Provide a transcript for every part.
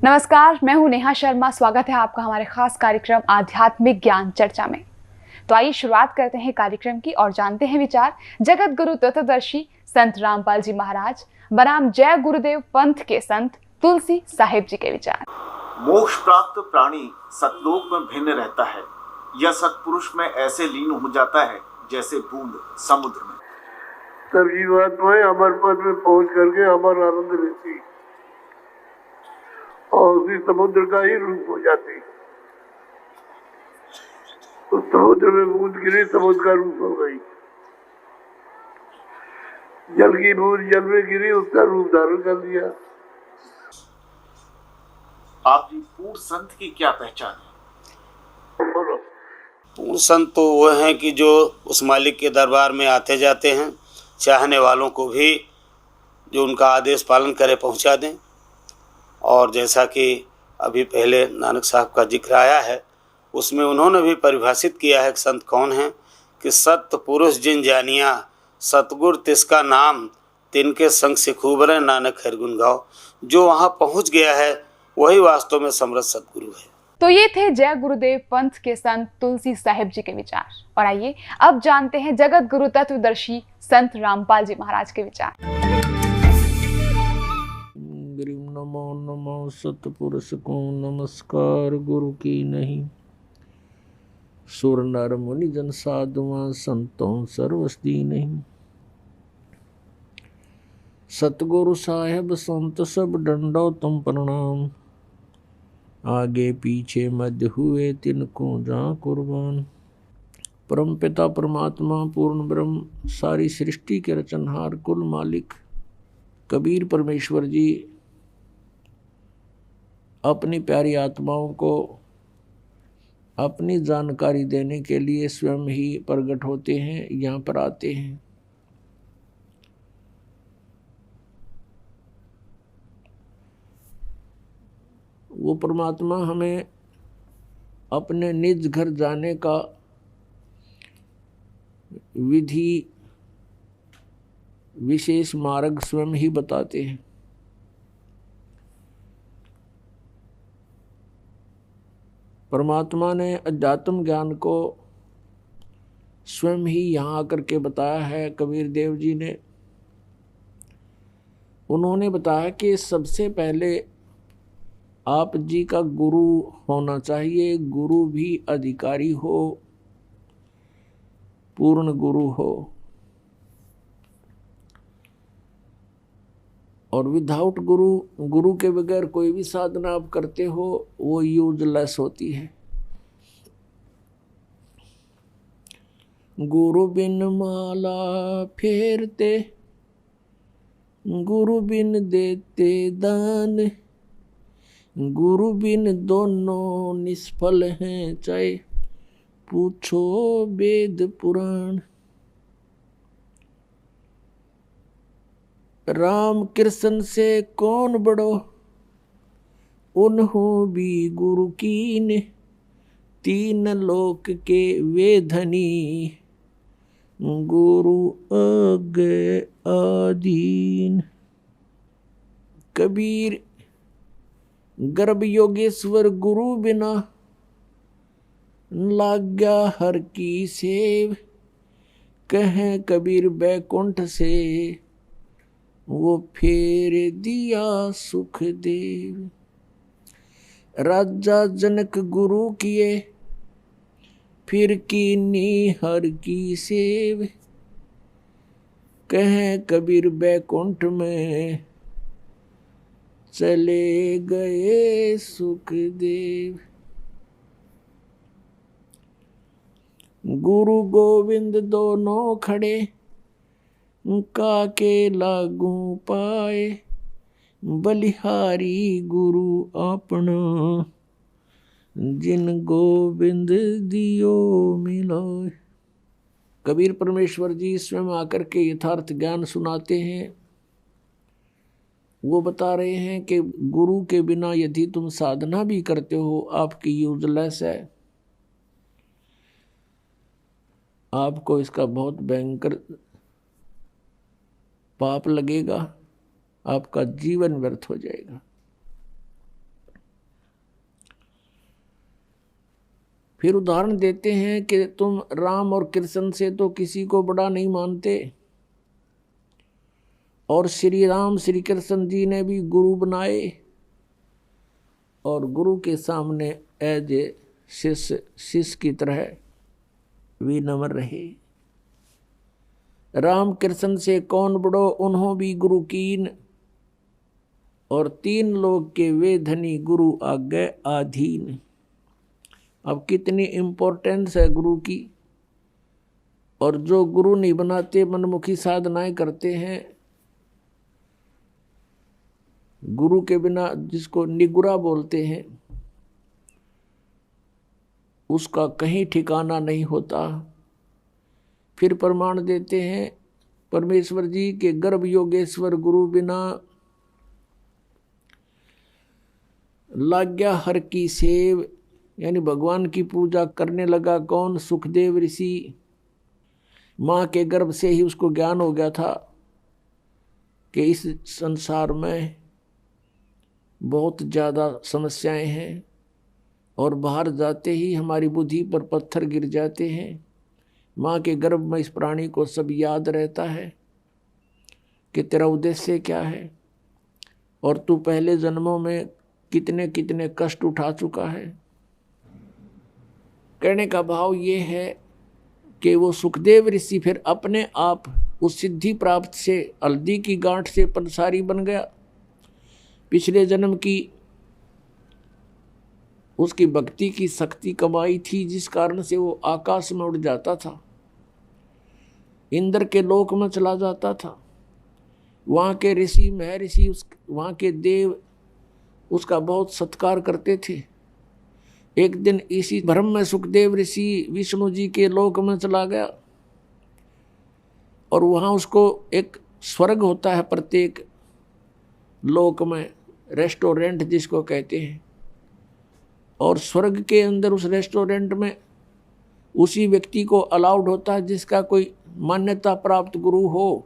नमस्कार, मैं हूं नेहा शर्मा। स्वागत है आपका हमारे खास कार्यक्रम आध्यात्मिक ज्ञान चर्चा में। तो आइए शुरुआत करते हैं कार्यक्रम की और जानते हैं विचार जगत गुरु तत्वदर्शी संत रामपाल जी महाराज बनाम जय गुरुदेव पंथ के संत तुलसी साहिब जी के विचार। मोक्ष प्राप्त प्राणी सतलोक में भिन्न रहता है। यह सतपुरुष में ऐसे लीन हो जाता है जैसे बूंद समुद्र में। तब जीवात्माएं अमर पद में पहुंच करके अमर आनंद लेती और उसी समुद्र का ही रूप हो जाती। तो समुद्र में बूंद गिरी, समुद्र का रूप हो गई। जल की बूंद जल में गिरी, उसका रूप धारण कर लिया। आप जी पूर्ण संत की क्या पहचान है? पूर्ण संत तो वो हैं कि जो उस मालिक के दरबार में आते जाते हैं, चाहने वालों को भी जो उनका आदेश पालन करे पहुंचा दें। और जैसा कि अभी पहले नानक साहब का जिक्र आया है, उसमें उन्होंने भी परिभाषित किया है कि संत कौन है कि सत्य पुरुष जिन जानिया सतगुर तिसका नाम तिनके संग से खूब रहे नानक हर गुण गाओ। जो वहाँ पहुँच गया है वही वास्तव में समर्थ सतगुरु है। तो ये थे जय गुरुदेव पंथ के संत तुलसी साहिब जी के विचार। और आइए अब जानते हैं जगत गुरु तत्वदर्शी संत रामपाल जी महाराज के विचार। नमो नमो सतपुरुष को नमस्कार गुरु की नहीं। सुर नर मुनि जन साधुआ संतों सर्वस्ती नहीं। सतगुरु साहेब संत सब डंडो तुम प्रणाम। आगे पीछे मध्य हुए तिनको जा कुर्बान। परम पिता परमात्मा पूर्ण ब्रह्म सारी सृष्टि के रचनहार कुल मालिक कबीर परमेश्वर जी अपनी प्यारी आत्माओं को अपनी जानकारी देने के लिए स्वयं ही प्रकट होते हैं, यहाँ पर आते हैं। वो परमात्मा हमें अपने निज घर जाने का विधि विशेष मार्ग स्वयं ही बताते हैं। परमात्मा ने अध्यात्म ज्ञान को स्वयं ही यहाँ आकर के बताया है। कबीर देव जी ने उन्होंने बताया कि सबसे पहले आप जी का गुरु होना चाहिए। गुरु भी अधिकारी हो, पूर्ण गुरु हो। और विदाउट गुरु, गुरु के बगैर कोई भी साधना आप करते हो वो यूजलेस होती है। गुरु बिन माला फेरते, गुरु बिन देते दान, गुरु बिन दोनों निष्फल हैं चाहे पूछो वेद पुराण। राम कृष्ण से कौन बड़ो, उन्हों भी गुरु कीन, तीन लोक के वे धनी, गुरु आगे आदीन। कबीर गर्भ योगेश्वर गुरु बिना, लाग्या हर की सेव, कहें कबीर बैकुंठ से, वो फेर दिया सुख देव। राजा जनक गुरु किए, फिर कीनी हर की सेव, कहें कबीर बैकुंठ में, चले गए सुख देव। गुरु गोविंद दोनों खड़े, का के लागू पाए, बलिहारी गुरु अपना, जिन गोविंद दियो मिलाए। कबीर परमेश्वर जी स्वयं आकर के यथार्थ ज्ञान सुनाते हैं। वो बता रहे हैं कि गुरु के बिना यदि तुम साधना भी करते हो आपकी यूजलेस है। आपको इसका बहुत भयंकर पाप लगेगा, आपका जीवन व्यर्थ हो जाएगा। फिर उदाहरण देते हैं कि तुम राम और कृष्ण से तो किसी को बड़ा नहीं मानते, और श्री राम श्री कृष्ण जी ने भी गुरु बनाए और गुरु के सामने एज ए शिष्य की तरह विनम्र रहे। राम कृष्ण से कौन बड़ो, उन्हों भी गुरु कीन, और 3 लोग के वे धनी गुरु आगे आधीन। अब कितनी इम्पोर्टेंस है गुरु की। और जो गुरु नहीं बनाते, मनमुखी साधनाएं करते हैं, गुरु के बिना, जिसको निगुरा बोलते हैं, उसका कहीं ठिकाना नहीं होता। फिर प्रमाण देते हैं परमेश्वर जी के गर्भ योगेश्वर गुरु बिना लाग्या हर की सेव, यानी भगवान की पूजा करने लगा कौन? सुखदेव ऋषि। माँ के गर्भ से ही उसको ज्ञान हो गया था कि इस संसार में बहुत ज़्यादा समस्याएं हैं, और बाहर जाते ही हमारी बुद्धि पर पत्थर गिर जाते हैं। माँ के गर्भ में इस प्राणी को सब याद रहता है कि तेरा उद्देश्य क्या है, और तू पहले जन्मों में कितने कितने कष्ट उठा चुका है। कहने का भाव ये है कि वो सुखदेव ऋषि फिर अपने आप उस सिद्धि प्राप्त से, हल्दी की गांठ से पंसारी बन गया। पिछले जन्म की उसकी भक्ति की शक्ति कमाई थी, जिस कारण से वो आकाश में उड़ जाता था, इंद्र के लोक में चला जाता था। वहाँ के ऋषि महर्षि, वहाँ के देव उसका बहुत सत्कार करते थे। एक दिन इसी भ्रम में सुखदेव ऋषि विष्णु जी के लोक में चला गया, और वहाँ उसको एक स्वर्ग होता है प्रत्येक लोक में, रेस्टोरेंट जिसको कहते हैं, और स्वर्ग के अंदर उस रेस्टोरेंट में उसी व्यक्ति को अलाउड होता है जिसका कोई मान्यता प्राप्त गुरु हो।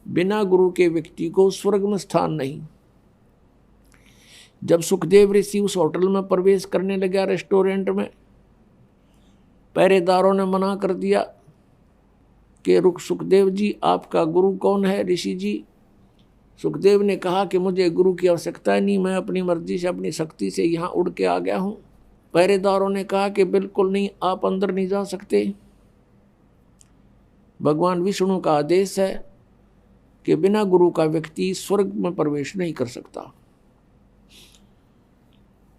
बिना गुरु के व्यक्ति को स्वर्ग में स्थान नहीं। जब सुखदेव ऋषि उस होटल में प्रवेश करने लगा, रेस्टोरेंट में, पहरेदारों ने मना कर दिया कि रुक सुखदेव जी, आपका गुरु कौन है? ऋषि जी। सुखदेव ने कहा कि मुझे गुरु की आवश्यकता नहीं, मैं अपनी मर्जी से, अपनी शक्ति से यहाँ उड़ के आ गया हूँ। पहरेदारों ने कहा कि बिल्कुल नहीं, आप अंदर नहीं जा सकते। भगवान विष्णु का आदेश है कि बिना गुरु का व्यक्ति स्वर्ग में प्रवेश नहीं कर सकता।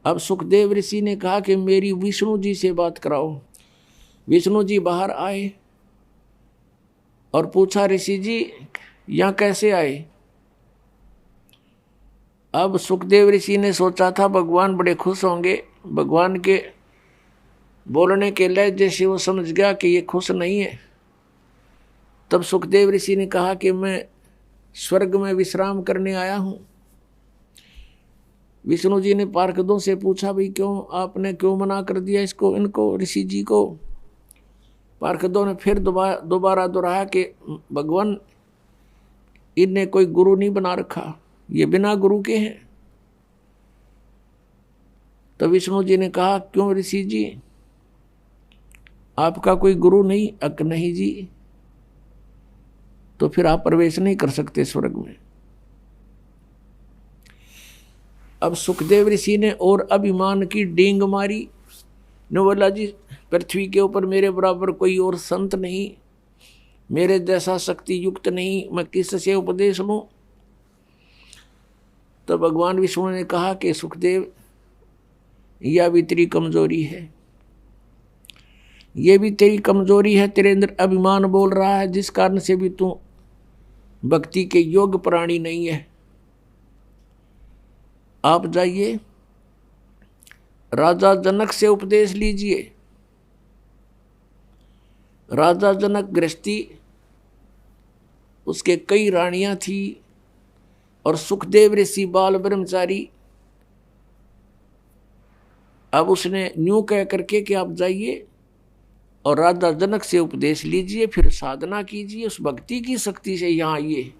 अब सुखदेव ऋषि ने कहा कि मेरी विष्णु जी से बात कराओ। विष्णु जी बाहर आए और पूछा, ऋषि जी यहाँ कैसे आए? अब सुखदेव ऋषि ने सोचा था भगवान बड़े खुश होंगे। भगवान के बोलने के लहजे से वो समझ गया कि ये खुश नहीं है। तब सुखदेव ऋषि ने कहा कि मैं स्वर्ग में विश्राम करने आया हूँ। विष्णु जी ने पार्षदों से पूछा, भाई आपने क्यों मना कर दिया इनको ऋषि जी को? पार्षदों ने फिर दोबारा दोहराया कि भगवान, इनने कोई गुरु नहीं बना रखा, ये बिना गुरु के हैं। तो विष्णु जी ने कहा, क्यों ऋषि जी, आपका कोई गुरु नहीं? नहीं जी। तो फिर आप प्रवेश नहीं कर सकते स्वर्ग में। अब सुखदेव ऋषि ने और अभिमान की डींग मारी, ने बोला, जी पृथ्वी के ऊपर मेरे बराबर कोई और संत नहीं, मेरे जैसा शक्ति युक्त नहीं, मैं किससे उपदेश लूं? तो भगवान विष्णु ने कहा कि सुखदेव, यह भी तेरी कमजोरी है, ये भी तेरी कमजोरी है, तेरे अंदर अभिमान बोल रहा है, जिस कारण से भी तू भक्ति के योग्य प्राणी नहीं है। आप जाइए राजा जनक से उपदेश लीजिए। राजा जनक गृहस्थी, उसके कई रानियां थी, और सुखदेव ऋषि बाल ब्रह्मचारी। अब उसने न्यू कह करके कि आप जाइए और राजा जनक से उपदेश लीजिए, फिर साधना कीजिए, उस भक्ति की शक्ति से यहाँ आइए।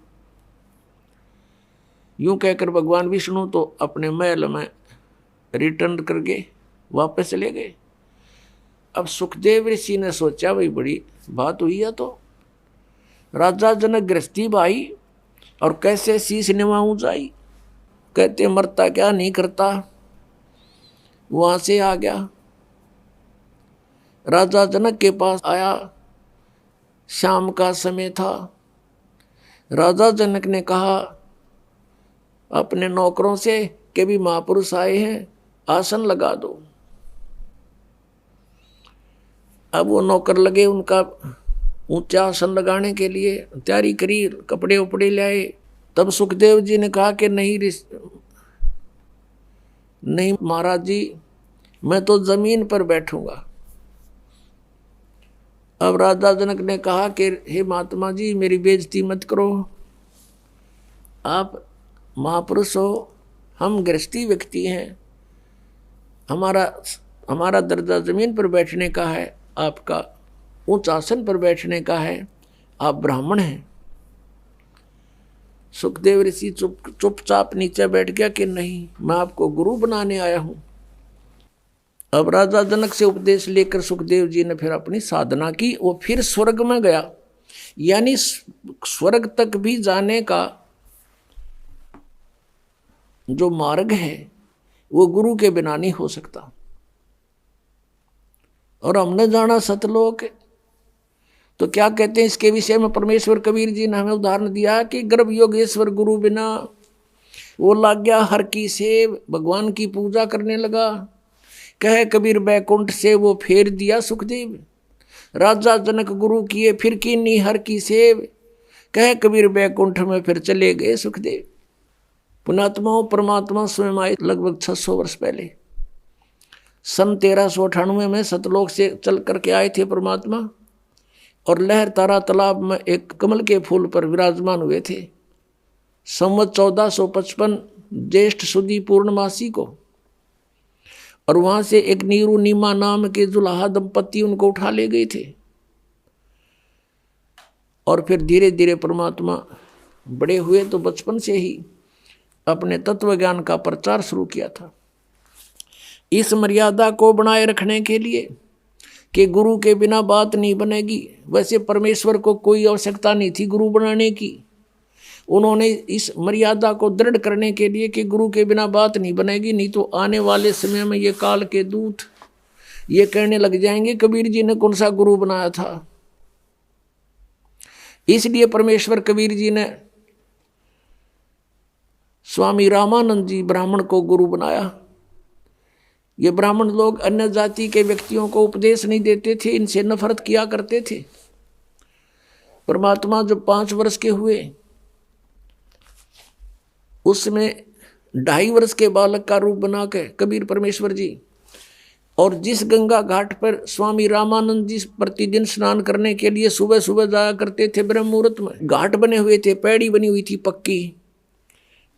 यूं कहकर भगवान विष्णु तो अपने महल में रिटर्न करके वापस चले गए। अब सुखदेव ऋषि ने सोचा भाई बड़ी बात हुई है, तो राजा जनक गृहस्थी भाई और कैसे शीश निभाऊं जाई, कहते मरता क्या नहीं करता। वहां से आ गया, राजा जनक के पास आया, शाम का समय था। राजा जनक ने कहा अपने नौकरों से कि भी महापुरुष आए हैं, आसन लगा दो। अब वो नौकर लगे उनका ऊंचा आसन लगाने के लिए, तैयारी करी, कपड़े उपड़े लाए। तब सुखदेव जी ने कहा कि नहीं महाराज जी, मैं तो जमीन पर बैठूंगा। अब राजा जनक ने कहा कि हे महात्मा जी, मेरी बेइज्जती मत करो, आप महापुरुष हो, हम गृहस्थी व्यक्ति हैं, हमारा दर्जा जमीन पर बैठने का है, आपका उच्च आसन पर बैठने का है, आप ब्राह्मण हैं। सुखदेव ऋषि चुपचाप नीचे बैठ गया कि नहीं, मैं आपको गुरु बनाने आया हूं। अब राजा जनक से उपदेश लेकर सुखदेव जी ने फिर अपनी साधना की। वो फिर स्वर्ग में गया, यानी स्वर्ग तक भी जाने का जो मार्ग है वो गुरु के बिना नहीं हो सकता। और हमने जाना सतलोक, तो क्या कहते हैं इसके विषय में परमेश्वर कबीर जी ने हमें उदाहरण दिया कि गर्भ योगेश्वर गुरु बिना, वो लग गया हर की सेव, भगवान की पूजा करने लगा। कहे कबीर बैकुंठ से वो फेर दिया सुखदेव, राजा जनक गुरु किए फिर कीनी हर की सेव। कहे कबीर बैकुंठ में फिर चले गए सुखदेव। पुणात्माओं, परमात्मा स्वयं आए लगभग 600 वर्ष पहले। सन 1398 में सतलोक से चल करके आए थे परमात्मा, और लहर तारा तालाब में एक कमल के फूल पर विराजमान हुए थे। संवत 1455 ज्येष्ठ सुदी पूर्णमासी को, और वहां से एक नीरू नीमा नाम के जुलाहा दंपति उनको उठा ले गए थे। और फिर धीरे धीरे परमात्मा बड़े हुए तो बचपन से ही अपने तत्व ज्ञान का प्रचार शुरू किया था। इस मर्यादा को बनाए रखने के लिए कि गुरु के बिना बात नहीं बनेगी। वैसे परमेश्वर को कोई आवश्यकता नहीं थी गुरु बनाने की, उन्होंने इस मर्यादा को दृढ़ करने के लिए कि गुरु के बिना बात नहीं बनेगी, नहीं तो आने वाले समय में ये काल के दूत ये कहने लग जाएंगे कबीर जी ने कौन सा गुरु बनाया था। इसलिए परमेश्वर कबीर जी ने स्वामी रामानंद जी ब्राह्मण को गुरु बनाया। ये ब्राह्मण लोग अन्य जाति के व्यक्तियों को उपदेश नहीं देते थे, इनसे नफरत किया करते थे। परमात्मा जब 5 वर्ष के हुए, उसमें 2.5 वर्ष के बालक का रूप बना के कबीर परमेश्वर जी, और जिस गंगा घाट पर स्वामी रामानंद जी प्रतिदिन स्नान करने के लिए सुबह सुबह जाया करते थे, ब्रह्म मुहूर्त में घाट बने हुए थे, पैड़ी बनी हुई थी पक्की,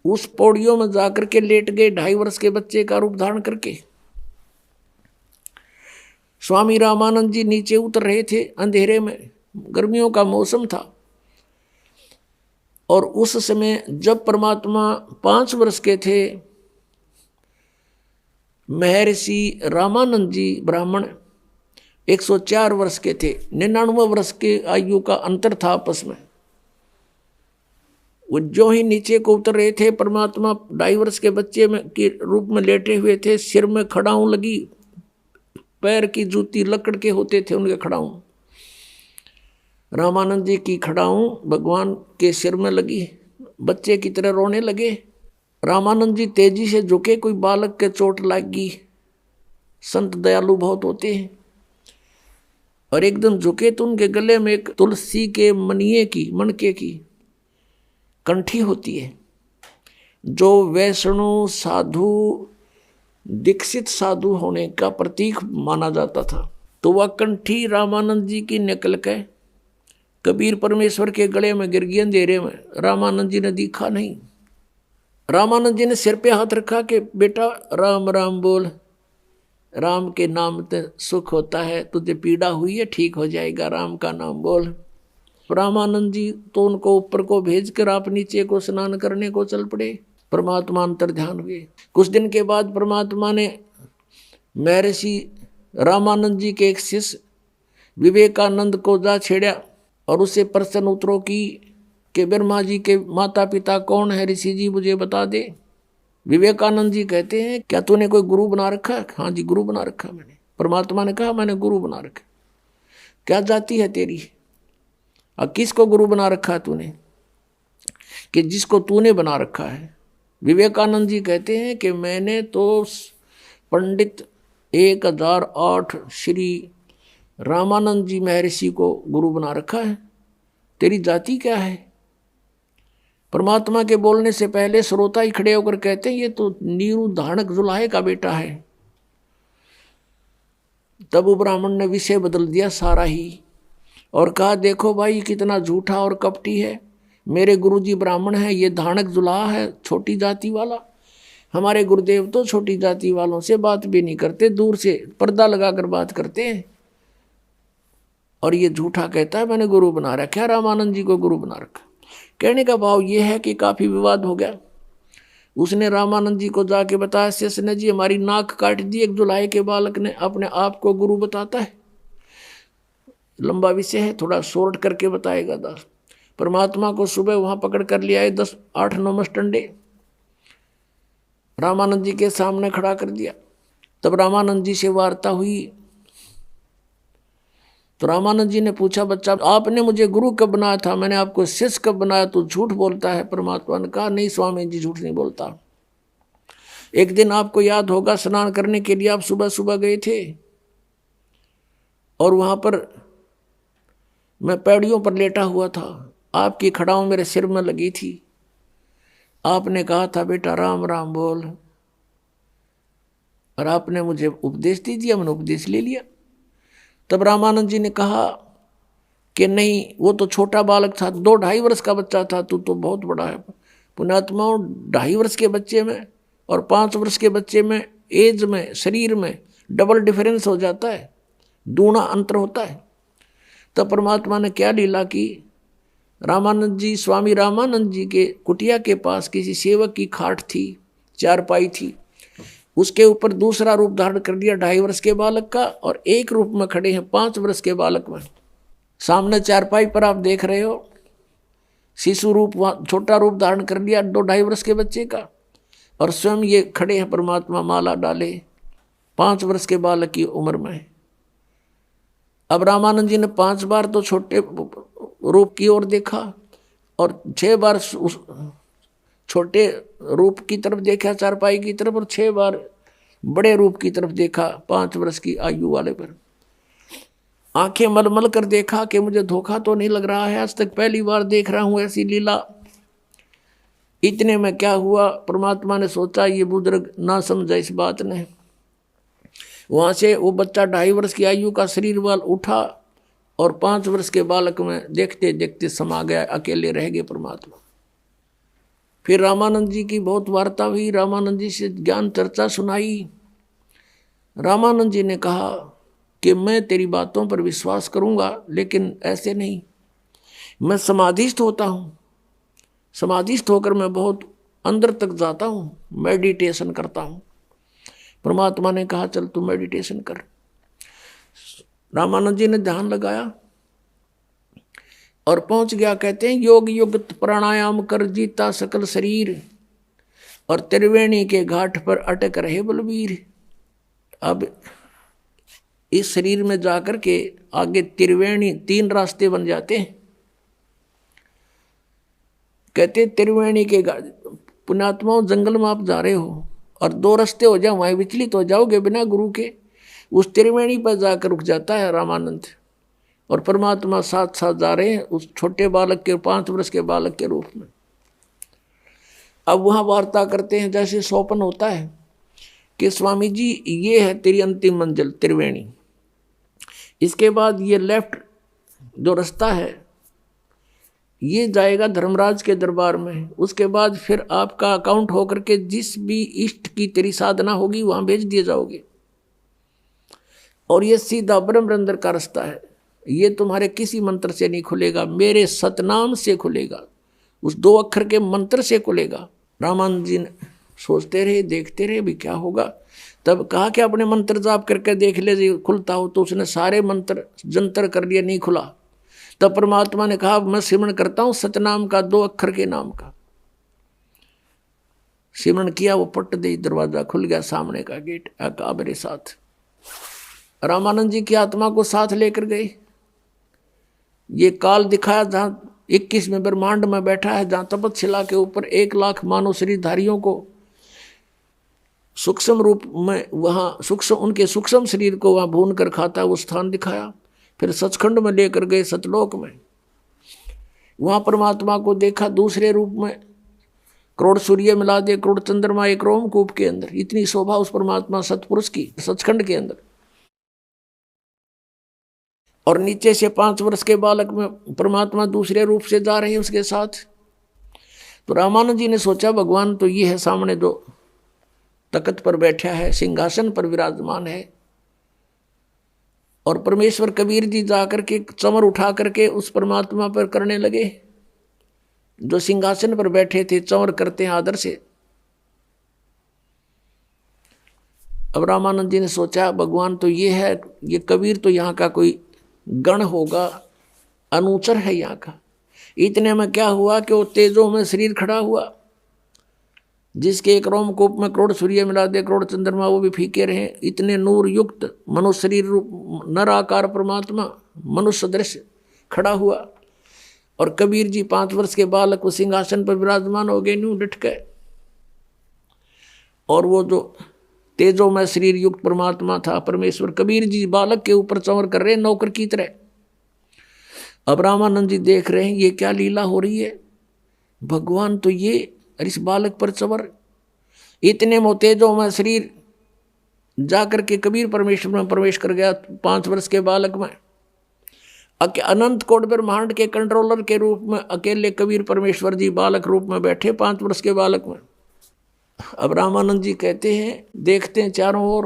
उस पौड़ियों में जाकर के लेट गए 2.5 वर्ष के बच्चे का रूप धारण करके। स्वामी रामानंद जी नीचे उतर रहे थे अंधेरे में, गर्मियों का मौसम था, और उस समय जब परमात्मा 5 वर्ष के थे, महर्षि रामानंद जी ब्राह्मण 104 वर्ष के थे, 99 वर्ष के आयु का अंतर था आपस में। वो जो ही नीचे को उतर रहे थे, परमात्मा 2.5 वर्ष के बच्चे में के रूप में लेटे हुए थे, सिर में खड़ाऊं लगी, पैर की जूती लकड़ के होते थे उनके खड़ाऊं, रामानंद जी की खड़ाऊं भगवान के सिर में लगी, बच्चे की तरह रोने लगे। रामानंद जी तेजी से झुके, कोई बालक के चोट लगी, संत दयालु बहुत होते हैं, और एकदम झुके तो उनके गले में एक तुलसी के मणके की कंठी होती है, जो वैष्णु साधु दीक्षित साधु होने का प्रतीक माना जाता था। तो वह कंठी रामानंद जी की निकल के कबीर परमेश्वर के गले में गिर गई अंधेरे में। रामानंद जी ने देखा नहीं। रामानंद जी ने सिर पे हाथ रखा कि बेटा राम राम बोल, राम के नाम से सुख होता है, तुझे पीड़ा हुई है ठीक हो जाएगा, राम का नाम बोल। रामानंद जी तो उनको ऊपर को भेजकर आप नीचे को स्नान करने को चल पड़े। परमात्मा अंतर ध्यान हुए। कुछ दिन के बाद परमात्मा ने महर्षि रामानंद जी के एक शिष्य विवेकानंद को जा छेड़ा और उससे प्रश्न उत्तरों की कि ब्रह्मा जी के माता पिता कौन है, ऋषि जी मुझे बता दे। विवेकानंद जी कहते हैं क्या तूने कोई गुरु बना रखा है? हाँ जी गुरु बना रखा मैंने। परमात्मा ने कहा मैंने गुरु बना रखा। क्या जाति है तेरी? और किसको गुरु बना रखा है तूने? कि जिसको तूने बना रखा है। विवेकानंद जी कहते हैं कि मैंने तो पंडित 1008 श्री रामानंद जी महर्षि को गुरु बना रखा है। तेरी जाति क्या है? परमात्मा के बोलने से पहले श्रोता ही खड़े होकर कहते हैं ये तो नीरू धानक जुलाहे का बेटा है। तब वो ब्राह्मण ने विषय बदल दिया सारा ही और कहा देखो भाई कितना झूठा और कपटी है। मेरे गुरुजी ब्राह्मण है, ये धानक जुलाहा है छोटी जाति वाला। हमारे गुरुदेव तो छोटी जाति वालों से बात भी नहीं करते, दूर से पर्दा लगाकर बात करते हैं। और ये झूठा कहता है मैंने गुरु बना रखा, रामानंद जी को गुरु बना रखा। कहने का भाव ये है कि काफी विवाद हो गया। उसने रामानंद जी को जाके बताया शिष्य ने जी हमारी नाक काट दी एक जुलाई के बालक ने, अपने आप को गुरु बताता है। लंबा विषय है, थोड़ा शॉर्ट करके बताएगा दास। परमात्मा को सुबह वहां पकड़ कर ले आए 10-8-9 मस्टंडे, रामानंद जी के सामने खड़ा कर दिया। तब रामानंद जी से वार्ता हुई तो रामानंद जी ने पूछा बच्चा आपने मुझे गुरु कब बनाया था? मैंने आपको शिष्य कब बनाया? तो झूठ बोलता है। परमात्मा ने कहा नहीं स्वामी जी झूठ नहीं बोलता। एक दिन आपको याद होगा स्नान करने के लिए आप सुबह सुबह गए थे और वहां पर मैं पैड़ियों पर लेटा हुआ था, आपकी खड़ाऊं मेरे सिर में लगी थी। आपने कहा था बेटा राम राम बोल, और आपने मुझे उपदेश दे दिया, मैंने उपदेश ले लिया। तब रामानंद जी ने कहा कि नहीं वो तो छोटा बालक था, 2-2.5 वर्ष का बच्चा था, तू तो बहुत बड़ा है। पुण्यात्माओं 2.5 वर्ष के बच्चे में और 5 वर्ष के बच्चे में एज में शरीर में डबल डिफरेंस हो जाता है, दूना अंतर होता है। तब परमात्मा ने क्या लीला की, रामानंद जी स्वामी रामानंद जी के कुटिया के पास किसी सेवक की खाट थी, चारपाई थी, उसके ऊपर दूसरा रूप धारण कर दिया 2.5 वर्ष के बालक का और एक रूप में खड़े हैं 5 वर्ष के बालक में। सामने चारपाई पर आप देख रहे हो शिशु रूप, छोटा रूप धारण कर लिया 2-2.5 वर्ष के बच्चे का, और स्वयं ये खड़े हैं परमात्मा माला डाले 5 वर्ष के बालक की उम्र में। अब रामानंद जी ने 5 बार तो छोटे रूप की ओर देखा और 6 बार उस छोटे रूप की तरफ देखा चारपाई की तरफ, और 6 बार बड़े रूप की तरफ देखा 5 वर्ष की आयु वाले पर। आंखें मलमल कर देखा कि मुझे धोखा तो नहीं लग रहा है, आज तक पहली बार देख रहा हूं ऐसी लीला। इतने में क्या हुआ, परमात्मा ने सोचा ये बुजुर्ग ना समझा इस बात ने। वहां से वो बच्चा 2.5 वर्ष की आयु का शरीर वाल उठा और 5 वर्ष के बालक में देखते देखते समा गया, अकेले रह गए परमात्मा। फिर रामानंद जी की बहुत वार्ता हुई, रामानंद जी से ज्ञान चर्चा सुनाई। रामानंद जी ने कहा कि मैं तेरी बातों पर विश्वास करूंगा, लेकिन ऐसे नहीं, मैं समाधिस्थ होता हूँ। समाधिस्थ होकर मैं बहुत अंदर तक जाता हूँ, मेडिटेशन करता हूँ। परमात्मा ने कहा चल तू मेडिटेशन कर। रामानंद जी ने ध्यान लगाया और पहुंच गया। कहते हैं योग युक्त प्राणायाम कर जीता सकल शरीर, और त्रिवेणी के घाट पर अटक रहे बलवीर। अब इस शरीर में जाकर के आगे त्रिवेणी 3 रास्ते बन जाते हैं। कहते त्रिवेणी के घाट, पुण्यात्माओं जंगल में आप जा रहे हो और 2 रास्ते हो जाओ, वहीं विचलित हो जाओगे बिना गुरु के। उस त्रिवेणी पर जाकर रुक जाता है रामानंद, और परमात्मा साथ साथ जा रहे हैं उस छोटे बालक के 5 वर्ष के बालक के रूप में। अब वहाँ वार्ता करते हैं जैसे स्वप्न होता है कि स्वामी जी ये है तेरी अंतिम मंजिल त्रिवेणी, इसके बाद ये लेफ्ट जो रास्ता है ये जाएगा धर्मराज के दरबार में। उसके बाद फिर आपका अकाउंट होकर के जिस भी इष्ट की तेरी साधना होगी वहाँ भेज दिए जाओगे, और ये सीधा ब्रह्मरंध्र का रास्ता है। ये तुम्हारे किसी मंत्र से नहीं खुलेगा, मेरे सतनाम से खुलेगा, उस 2 अक्षर के मंत्र से खुलेगा। रामानंद जी ने सोचते रहे, देखते रहे भी क्या होगा। तब कहा कि अपने मंत्र जाप करके देख ले जी खुलता हो। तो उसने सारे मंत्र जंतर कर लिया, नहीं खुला। तब परमात्मा ने कहा मैं सिमरण करता हूं सतनाम का, 2 अक्षर के नाम का। सिमरण किया, वो पट दे दरवाजा खुल गया, सामने का गेट आका मेरे साथ। रामानंद जी की आत्मा को साथ लेकर गए। ये काल दिखाया जहां 21वें ब्रह्मांड में बैठा है, जहां तपतशिला के ऊपर 1 लाख मानव शरीरधारियों को सूक्ष्म रूप में, वहां सूक्ष्म उनके सूक्ष्म शरीर को वहां भून कर खाता, वो स्थान दिखाया। फिर सचखंड में लेकर गए, सतलोक में। वहां परमात्मा को देखा दूसरे रूप में, करोड़ सूर्य मिला दे, करोड़ चंद्रमा एक रोमकूप के अंदर। इतनी शोभा उस परमात्मा सतपुरुष की सचखंड के अंदर। और नीचे से 5 वर्ष के बालक में परमात्मा दूसरे रूप से जा रहे हैं उसके साथ। तो रामानंद जी ने सोचा भगवान तो ये है सामने, जो तख्त पर बैठा है, सिंहासन पर विराजमान है। और परमेश्वर कबीर जी जाकर के चमर उठा करके उस परमात्मा पर करने लगे। जो सिंहासन पर बैठे थे चमर करते हैं आदर से। अब रामानंद जी ने सोचा भगवान तो ये है, ये कबीर तो यहाँ का कोई गण होगा, अनुचर है यहाँ का। इतने में क्या हुआ कि वो तेजों में शरीर खड़ा हुआ, जिसके एक रोमकूप में करोड़ सूर्य मिला दे, करोड़ चंद्रमा वो भी फीके रहे। इतने नूर युक्त मनुष्य शरीर रूप नर आकार परमात्मा मनुष्य दृश्य खड़ा हुआ। और कबीर जी 5 वर्ष के बालक वो सिंहासन पर विराजमान हो गए, न्यू डट गए। और वो जो तेजों में शरीर युक्त परमात्मा था परमेश्वर, कबीर जी बालक के ऊपर चंवर कर रहे नौकर की तरह। अब रामानंद जी देख रहे हैं ये क्या लीला हो रही है। भगवान तो ये इस बालक पर चंवर, इतने मोतेजों में शरीर जाकर के कबीर परमेश्वर में प्रवेश कर गया 5 वर्ष के बालक में। अनंत कोट ब्रह्मांड के कंट्रोलर के रूप में अकेले कबीर परमेश्वर जी बालक रूप में बैठे 5 वर्ष के बालक में। अब रामानंद जी कहते हैं, देखते हैं चारों ओर।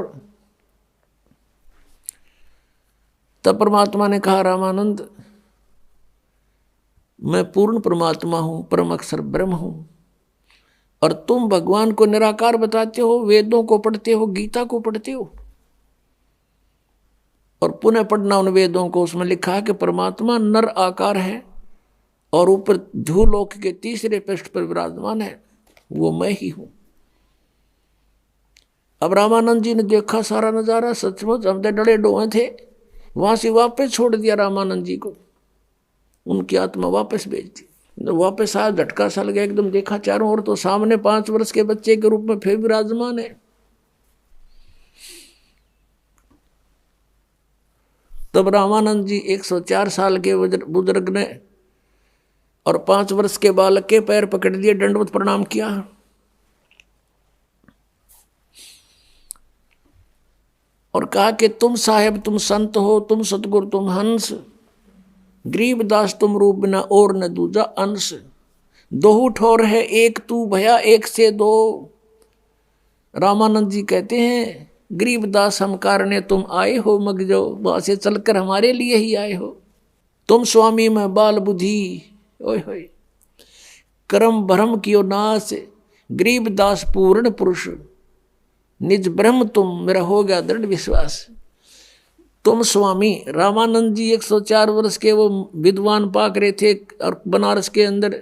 तब परमात्मा ने कहा रामानंद मैं पूर्ण परमात्मा हूं, परम अक्षर ब्रह्म हूं, और तुम भगवान को निराकार बताते हो, वेदों को पढ़ते हो, गीता को पढ़ते हो। और पुनः पढ़ना उन वेदों को, उसमें लिखा है कि परमात्मा नर आकार है और ऊपर धूलोक के 3रे पृष्ठ पर विराजमान है, वो मैं ही हूं। अब रामानंद जी ने देखा सारा नजारा, सचमुच हम तो डरे डोए थे। वहां से वापस छोड़ दिया रामानंद जी को, उनकी आत्मा वापस भेज दी। वापस आया, झटका सा लगा एकदम, देखा चारों ओर तो सामने 5 वर्ष के बच्चे के रूप में फिर विराजमान है। तब रामानंद जी 104 साल के बुजुर्ग ने और 5 वर्ष के बालक के पैर पकड़ दिए, दंडवत प्रणाम किया। और कहा कि तुम साहेब तुम संत हो, तुम सतगुरु तुम हंस, गरीबदास तुम रूप बिना और न दूजा अंश। दोहू ठोर है एक तू भया एक से दो। रामानंद जी कहते हैं गरीबदास हम कारणे तुम आए हो, मग जो वहां से चलकर हमारे लिए ही आए हो। तुम स्वामी में बाल बुद्धि ओए होए, कर्म भ्रम कियो नाश, गरीबदास पूर्ण पुरुष, निज ब्रह्म तुम मेरा हो गया दृढ़ विश्वास। तुम स्वामी, रामानंद जी 104 वर्ष के वो विद्वान पाक रहे थे और बनारस के अंदर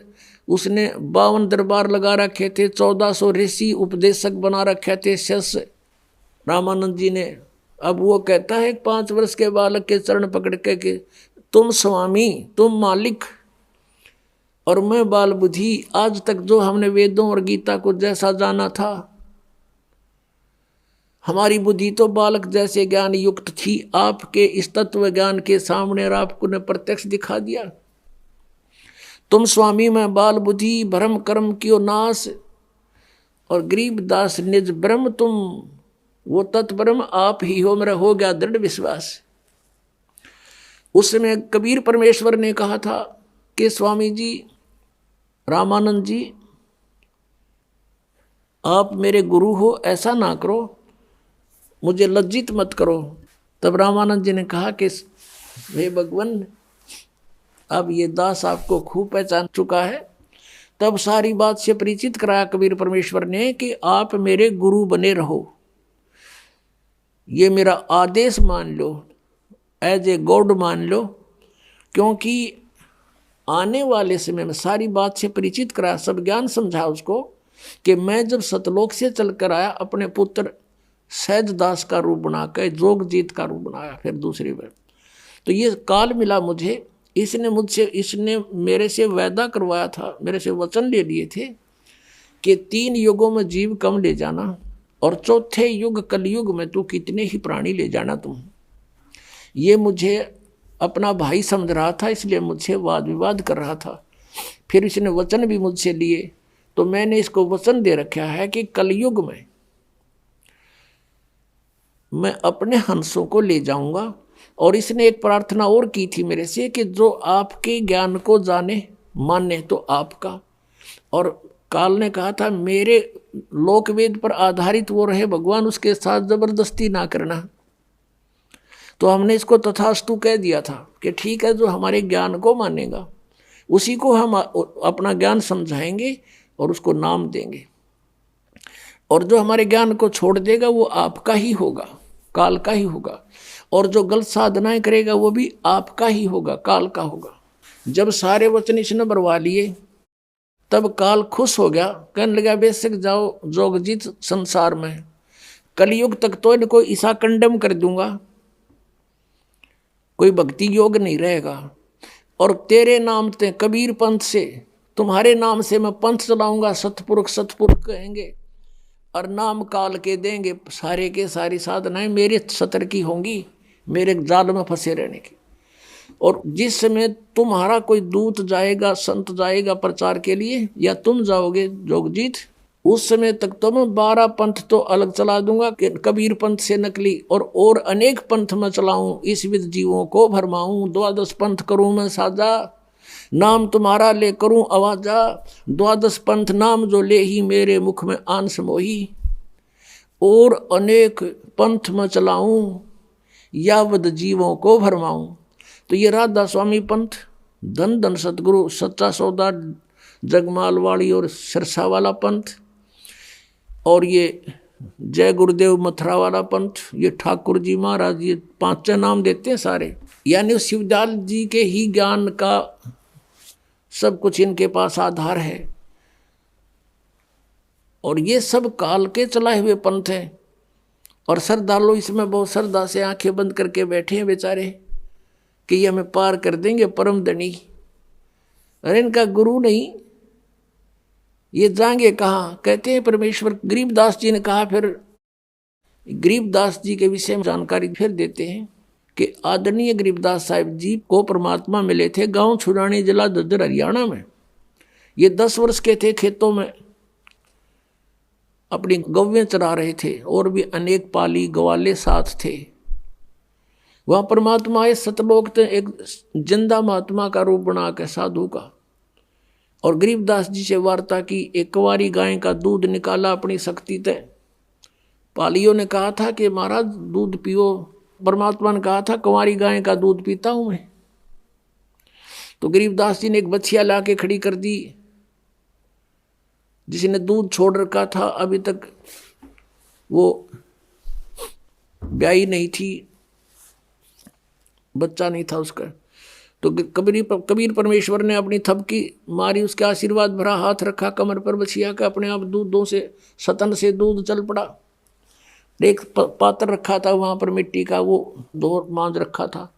उसने 52 दरबार लगा रखे थे, 1400 ऋषि उपदेशक बना रखे थे शिष्य रामानंद जी ने। अब वो कहता है 5 वर्ष के बालक के चरण पकड़ के कि तुम स्वामी तुम मालिक और मैं बाल बुद्धि। आज तक जो हमने वेदों और गीता को जैसा जाना था, हमारी बुद्धि तो बालक जैसे ज्ञान युक्त थी, आपके इस तत्व ज्ञान के सामने और आपको ने प्रत्यक्ष दिखा दिया। तुम स्वामी में बाल बुद्धि, भ्रम कर्म कियो नाश, और गरीबदास निज ब्रह्म तुम, वो तत्ब्रह्म आप ही हो, मेरा हो गया दृढ़ विश्वास। उस समय कबीर परमेश्वर ने कहा था कि स्वामी जी रामानंद जी आप मेरे गुरु हो, ऐसा ना करो, मुझे लज्जित मत करो। तब रामानंद जी ने कहा कि हे भगवान अब ये दास आपको खूब पहचान चुका है। तब सारी बात से परिचित कराया कबीर परमेश्वर ने कि आप मेरे गुरु बने रहो। ये मेरा आदेश मान लो, एज ए गॉड मान लो, क्योंकि आने वाले समय में सारी बात से परिचित कराया, सब ज्ञान समझा उसको कि मैं जब सतलोक से चलकर आया, अपने पुत्र सहजदास का रूप बनाकर जोगजीत का रूप बनाया फिर दूसरी बार, तो ये काल मिला मुझे, इसने मेरे से वायदा करवाया था, मेरे से वचन ले लिए थे कि 3 युगों में जीव कम ले जाना और चौथे युग कलयुग में तू कितने ही प्राणी ले जाना तुम। ये मुझे अपना भाई समझ रहा था, इसलिए मुझसे वाद विवाद कर रहा था। फिर इसने वचन भी मुझसे लिए, तो मैंने इसको वचन दे रखा है कि कलयुग में मैं अपने हंसों को ले जाऊंगा। और इसने एक प्रार्थना और की थी मेरे से कि जो आपके ज्ञान को जाने माने तो आपका, और काल ने कहा था मेरे लोकवेद पर आधारित वो रहे भगवान, उसके साथ जबरदस्ती ना करना। तो हमने इसको तथास्तु कह दिया था कि ठीक है, जो हमारे ज्ञान को मानेगा उसी को हम अपना ज्ञान समझाएंगे और उसको नाम देंगे, और जो हमारे ज्ञान को छोड़ देगा वो आपका ही होगा, काल का ही होगा, और जो गलत साधनाएं करेगा वो भी आपका ही होगा, काल का होगा। जब सारे वचन इसने बरवा लिए तब काल खुश हो गया, कहने लगा बेशक जाओ जोगजीत संसार में, कलयुग तक तो इनको ईसा कंडम कर दूंगा, कोई भक्ति योग नहीं रहेगा, और तेरे नाम से कबीर पंथ से, तुम्हारे नाम से मैं पंथ चलाऊंगा, सतपुरुष सतपुरुष कहेंगे और नाम काल के देंगे, सारे के सारी साधनाएं मेरे सतर की होंगी, मेरे जाल में फंसे रहने की। और जिस समय तुम्हारा कोई दूत जाएगा, संत जाएगा प्रचार के लिए, या तुम जाओगे जोगजीत, उस समय तक तो मैं 12 पंथ तो अलग चला दूंगा, कि कबीर पंथ से नकली और अनेक पंथ में चलाऊं, इस विध जीवों को भरमाऊं, 12 पंथ करूं मैं साजा, नाम तुम्हारा ले करूं आवाजा, 12 पंथ नाम जो ले ही मेरे मुख में आन समोही, और अनेक पंथ में चलाऊं यावद जीवों को भरमाऊं। तो ये राधा स्वामी पंथ, धन धन सतगुरु सच्चा सौदा जगमालवाड़ी और सिरसा वाला पंथ, और ये जय गुरुदेव मथुरा वाला पंथ, ये ठाकुर जी महाराज, ये 5 नाम देते हैं सारे, यानी शिवदयाल जी के ही ज्ञान का सब कुछ इनके पास आधार है। और ये सब काल के चलाए हुए पंथ हैं, और श्रद्धालु इसमें बहुत श्रद्धा से आंखें बंद करके बैठे हैं बेचारे कि ये हमें पार कर देंगे परम धनी। अरे इनका गुरु नहीं, ये जाएंगे कहाँ? कहते हैं परमेश्वर, गरीबदास जी ने कहा, फिर गरीबदास जी के विषय में जानकारी फिर देते हैं कि आदरणीय गरीबदास साहिब जी को परमात्मा मिले थे गांव छुड़ानी, जिला ददर, हरियाणा में। ये 10 वर्ष के थे, खेतों में अपनी गौवें चरा रहे थे, और भी अनेक पाली ग्वाले साथ थे। वहाँ परमात्मा आए, सतलोक थे, एक जिंदा महात्मा का रूप बना के साधु का, और गरीबदास जी से वार्ता की। एक कुंवारी गाय का दूध निकाला अपनी शक्ति से। पालियों ने कहा था कि महाराज दूध पियो, परमात्मा ने कहा था कुंवारी गाय का दूध पीता हूं मैं। तो गरीबदास जी ने एक बछिया ला के खड़ी कर दी, जिसने दूध छोड़ रखा था, अभी तक वो ब्याही नहीं थी, बच्चा नहीं था उसका। तो कबीर परमेश्वर ने अपनी थपकी मारी, उसके आशीर्वाद भरा हाथ रखा कमर पर बछिया का, अपने आप दूधों से सतन से दूध चल पड़ा। एक पात्र रखा था वहाँ पर मिट्टी का, वो 2 मांझ रखा था,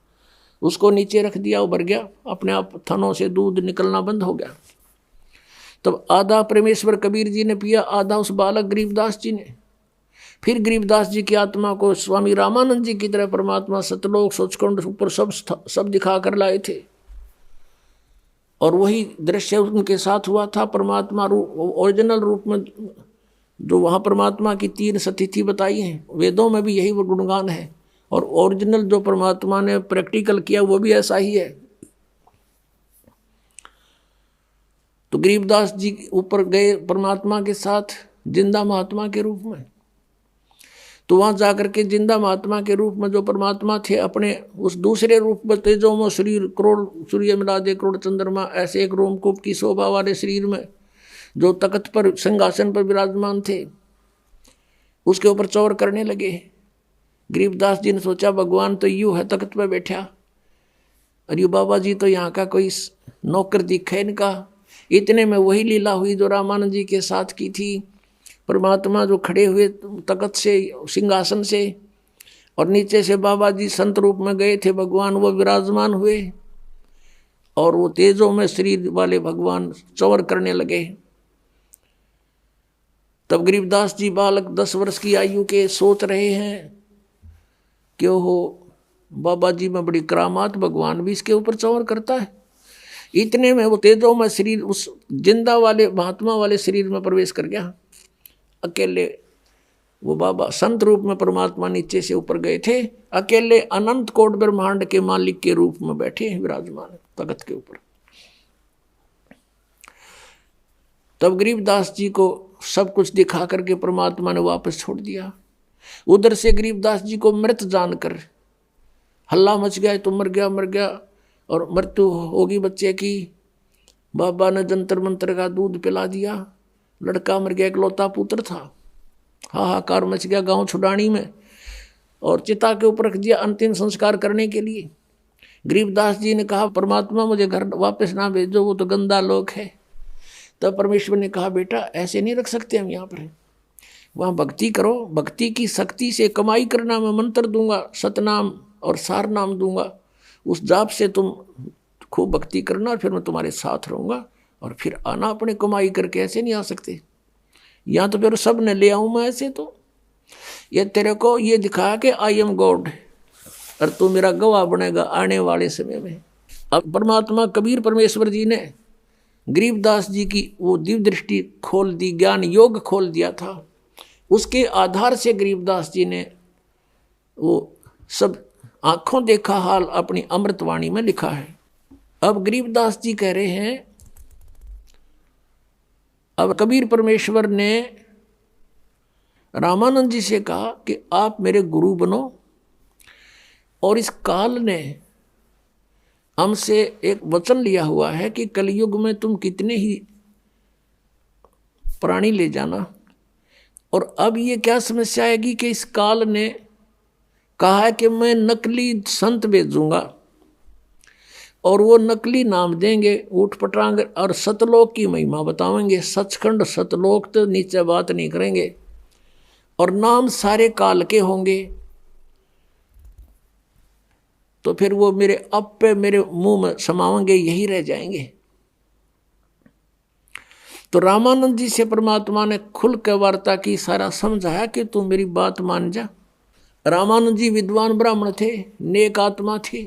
उसको नीचे रख दिया, वो भर गया, अपने आप थनों से दूध निकलना बंद हो गया। तब आधा परमेश्वर कबीर जी ने पिया, आधा उस बालक गरीबदास जी ने। फिर गरीबदास जी की आत्मा को स्वामी रामानंद जी की तरह परमात्मा सतलोक सचखंड ऊपर सब दिखा कर लाए थे, और वही दृश्य उनके साथ हुआ था। परमात्मा रूप, ओरिजिनल रूप में, जो वहाँ परमात्मा की 3 स्थिति बताई हैं, वेदों में भी यही वो गुणगान है, और ओरिजिनल जो परमात्मा ने प्रैक्टिकल किया वो भी ऐसा ही है। तो गरीबदास जी ऊपर गए परमात्मा के साथ जिंदा महात्मा के रूप में। तो वहाँ जाकर के जिंदा महात्मा के रूप में जो परमात्मा थे, अपने उस दूसरे रूप में तेजोमय शरीर, करोड़ सूर्य मिला दे करोड़ चंद्रमा, ऐसे एक रोमकूप की शोभा वाले शरीर में जो तख्त पर सिंहासन पर विराजमान थे, उसके ऊपर चौर करने लगे। गरीबदास जी ने सोचा भगवान तो यूं है तख्त पे बैठा, और यू बाबा जी तो यहाँ का कोई नौकर दिखा इनका। इतने में वही लीला हुई जो रामानंद जी के साथ की थी। परमात्मा जो खड़े हुए तख्त से, सिंहासन से, और नीचे से बाबा जी संत रूप में गए थे भगवान, वो विराजमान हुए, और वो तेजों में शरीर वाले भगवान चौर करने लगे। तब गरीबदास जी बालक 10 वर्ष की आयु के सोच रहे हैं कि हो बाबा जी में बड़ी करामात, भगवान भी इसके ऊपर चौर करता है। इतने में वो तेजों में शरीर उस जिंदा वाले महात्मा वाले शरीर में प्रवेश कर गया। अकेले वो बाबा संत रूप में परमात्मा नीचे से ऊपर गए थे, अकेले अनंत कोट ब्रह्मांड के मालिक के रूप में बैठे हैं विराजमान तख्त के ऊपर। तब गरीबदास जी को सब कुछ दिखा करके परमात्मा ने वापस छोड़ दिया। उधर से गरीबदास जी को मृत जानकर हल्ला मच गया, तो मर गया और मृत्यु होगी बच्चे की। बाबा ने जंतर मंतर का दूध पिला दिया, लड़का मर गया, इकलौता पुत्र था। हाहाकार मच गया गांव छुडानी में, और चिता के ऊपर रख दिया अंतिम संस्कार करने के लिए। गरीबदास जी ने कहा परमात्मा मुझे घर वापस ना भेजो, वो तो गंदा लोक है। तब परमेश्वर ने कहा बेटा ऐसे नहीं रख सकते हम यहाँ पर, वहाँ भक्ति करो, भक्ति की शक्ति से कमाई करना। मैं मंत्र दूंगा, सतनाम और सार नाम दूंगा, उस जाप से तुम खूब भक्ति करना, और फिर मैं तुम्हारे साथ रहूँगा, और फिर आना अपने कमाई करके। ऐसे नहीं आ सकते, यहाँ तो फिर सब ने ले आऊँ मैं ऐसे। तो ये तेरे को ये दिखाया कि आई एम गॉड, और तू मेरा गवाह बनेगा आने वाले समय में। अब परमात्मा कबीर परमेश्वर जी ने गरीबदास जी की वो दिव्य दृष्टि खोल दी, ज्ञान योग खोल दिया था। उसके आधार से गरीबदास जी ने वो सब आंखों देखा हाल अपनी अमृतवाणी में लिखा है। अब गरीबदास जी कह रहे हैं, अब कबीर परमेश्वर ने रामानंद जी से कहा कि आप मेरे गुरु बनो, और इस काल ने हमसे एक वचन लिया हुआ है कि कलयुग में तुम कितने ही प्राणी ले जाना। और अब ये क्या समस्या आएगी कि इस काल ने कहा है कि मैं नकली संत भेजूंगा, और वो नकली नाम देंगे, ऊट पटांग, और सतलोक की महिमा बतावेंगे। सचखंड सतलोक तो नीचे बात नहीं करेंगे, और नाम सारे काल के होंगे। तो फिर वो मेरे अब पे मेरे मुंह में समावेंगे, यही रह जाएंगे। तो रामानंद जी से परमात्मा ने खुल के वार्ता की, सारा समझाया कि तू मेरी बात मान जा। रामानंद जी विद्वान ब्राह्मण थे, नेक आत्मा थे।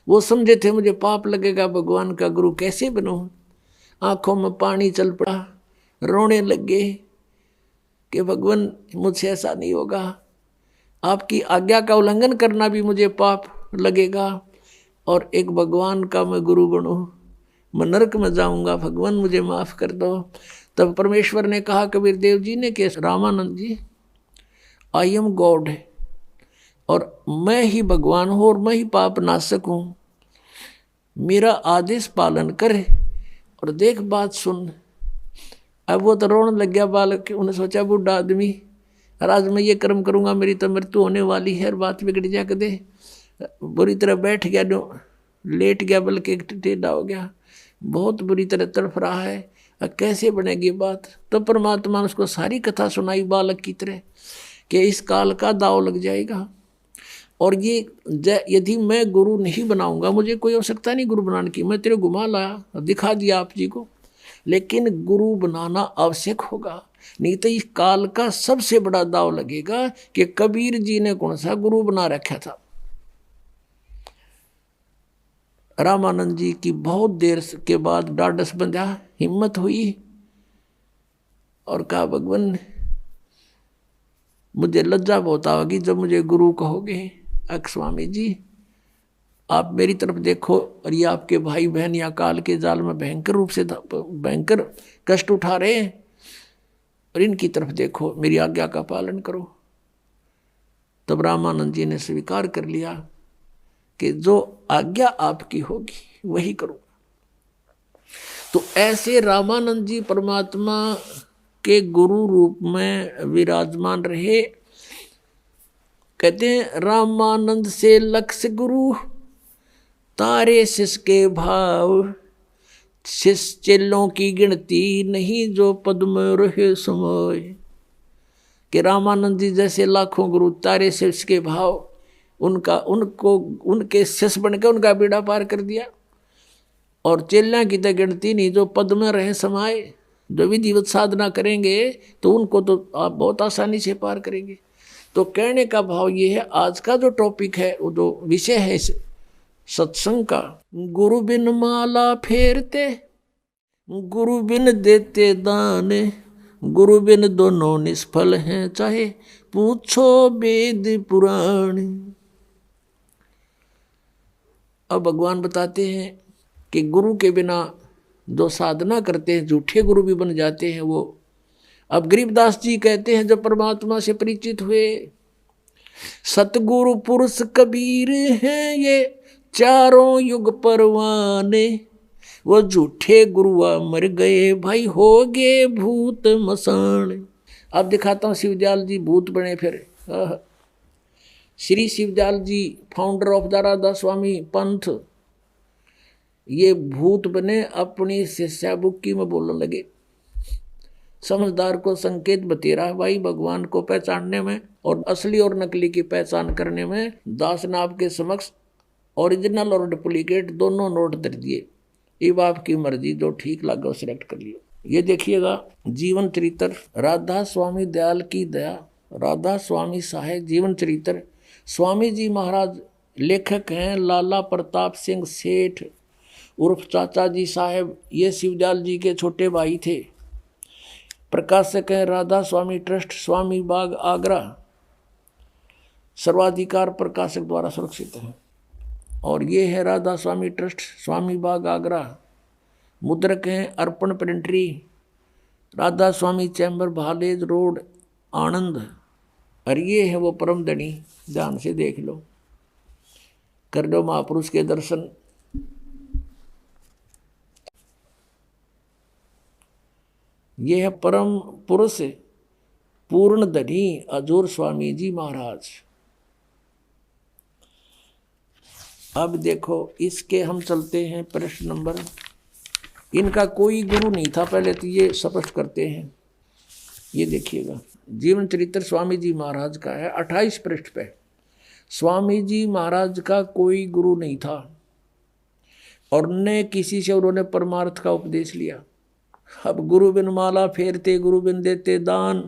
वो समझे थे मुझे पाप लगेगा, भगवान का गुरु कैसे बनूं। आंखों में पानी चल पड़ा, रोने लगे कि भगवान मुझसे ऐसा नहीं होगा, आपकी आज्ञा का उल्लंघन करना भी मुझे पाप लगेगा, और एक भगवान का मैं गुरु बनूं, मैं नरक में जाऊंगा, भगवान मुझे माफ़ कर दो। तब परमेश्वर ने कहा कबीर देव जी ने कि रामानंद जी आई एम गॉड है, और मैं ही भगवान हूँ, और मैं ही पाप नाशक हूँ। मेरा आदेश पालन कर, और देख बात सुन। अब वो तो रोने लग गया बालक, उन्हें सोचा बूढ़ा आदमी, और आज मैं ये कर्म करूँगा मेरी तो मृत्यु होने वाली है, और बात बिगड़ जा दे। बुरी तरह बैठ गया, लेट गया, बल्कि टेढ़ा हो गया, बहुत बुरी तरह तड़फ रहा है। अब कैसे बनेगी बात। तो परमात्मा ने उसको सारी कथा सुनाई बालक की तरह कि इस काल का दाव लग जाएगा, और ये यदि मैं गुरु नहीं बनाऊंगा, मुझे कोई आवश्यकता नहीं गुरु बनाने की, मैं तेरे घुमा लाया, दिखा दिया आप जी को, लेकिन गुरु बनाना आवश्यक होगा। नहीं तो इस काल का सबसे बड़ा दाव लगेगा कि कबीर जी ने कौन सा गुरु बना रखा था। रामानंद जी की बहुत देर के बाद डाढ़स बंधा, हिम्मत हुई, और कहा भगवान मुझे लज्जा बहुत आएगी जब मुझे गुरु कहोगे। अक स्वामी जी आप मेरी तरफ देखो, और ये आपके भाई बहन या काल के जाल में भयंकर रूप से भयंकर कष्ट उठा रहे हैं, और इनकी तरफ देखो, मेरी आज्ञा का पालन करो। तब रामानंद जी ने स्वीकार कर लिया कि जो आज्ञा आपकी होगी वही करूँगा। तो ऐसे रामानंद जी परमात्मा के गुरु रूप में विराजमान रहे, कहते हैं रामानंद से लक्ष्य गुरु तारे शिष्य के भाव, शिष्य चेलों की गिनती नहीं जो पद में रहे समय। कि रामानंद जी जैसे लाखों गुरु तारे शिष्य के भाव, उनके शिष्य बन के उनका बेड़ा पार कर दिया। और चेल्या की तो गिनती नहीं जो पद में रहे समाये। जो विधिवत साधना करेंगे तो उनको तो आप बहुत आसानी से पार करेंगे। तो कहने का भाव ये है, आज का जो टॉपिक है, वो जो विषय है सत्संग का, गुरु बिन माला फेरते, गुरु बिन देते दान, गुरु बिन दोनों निष्फल हैं, चाहे पूछो वेद पुराण। अब भगवान बताते हैं कि गुरु के बिना जो साधना करते हैं, झूठे गुरु भी बन जाते हैं वो। अब गरीबदास जी कहते हैं जब परमात्मा से परिचित हुए, सतगुरु पुरुष कबीर हैं ये चारों युग परवाने, वो झूठे गुरुआ मर गए भाई हो गए भूत मसान। अब दिखाता हूँ शिवदयाल जी भूत बने फिर। श्री शिवदयाल जी फाउंडर ऑफ द राधा स्वामी पंथ, ये भूत बने अपनी शिष्या बुक्की में बोलने लगे। समझदार को संकेत बतेरा भाई भगवान को पहचानने में और असली और नकली की पहचान करने में। दास ने आपके समक्ष ओरिजिनल और डुप्लीकेट दोनों नोट दे दिए। अब आपकी मर्जी, जो ठीक लगा सिलेक्ट कर लियो। ये देखिएगा जीवन चरित्र राधा स्वामी दयाल की दया, राधा स्वामी साहेब जीवन चरित्र। स्वामी जी महाराज लेखक हैं लाला प्रताप सिंह सेठ उर्फ चाचा जी साहेब। ये शिवदयाल जी के छोटे भाई थे। प्रकाशक हैं राधा स्वामी ट्रस्ट, स्वामी बाग आगरा। सर्वाधिकार प्रकाशक द्वारा सुरक्षित है। और ये है राधा स्वामी ट्रस्ट, स्वामी बाग आगरा। मुद्रक हैं अर्पण प्रिंटरी, राधा स्वामी चैम्बर भालेज रोड आनंद। और ये है वो परम धनी, ध्यान से देख लो, कर लो महापुरुष के दर्शन। ये है परम पुरुष पूर्ण धनी अजूर स्वामी जी महाराज। अब देखो इसके हम चलते हैं प्रश्न नंबर। इनका कोई गुरु नहीं था पहले तो ये स्पष्ट करते हैं। ये देखिएगा जीवन चरित्र स्वामी जी महाराज का है 28 पृष्ठ पे। स्वामी जी महाराज का कोई गुरु नहीं था और न किसी से उन्होंने परमार्थ का उपदेश लिया। अब गुरु बिन माला फेरते, गुरु बिन देते दान,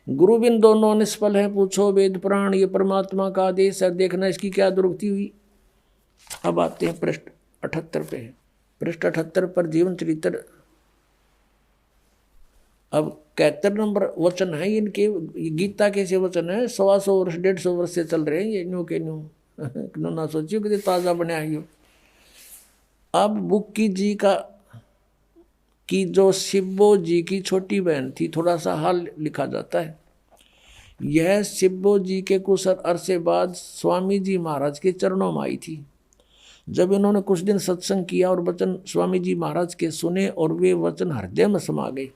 गुरु बिन दोनों निष्फल है, पूछो वेद पुराण। ये परमात्मा का आदेश है, देखना इसकी क्या दुर्गति हुई। अब आते हैं पृष्ठ 78 पे। पृष्ठ 78 पर जीवन चरित्र। अब 71 नंबर वचन है इनके। गीता के से वचन है 125 वर्ष 150 वर्ष से चल रहे हैं ये न्यू के न्यू ना सोचियो कि ताज़ा बना है। अब बुक्की जी की जो शिब्बो जी की छोटी बहन थी, थोड़ा सा हाल लिखा जाता है। यह शिब्बो जी के कुछ अरसे बाद स्वामी जी महाराज के चरणों में आई थी। जब इन्होंने कुछ दिन सत्संग किया और वचन स्वामी जी महाराज के सुने और वे वचन हृदय में समा गए,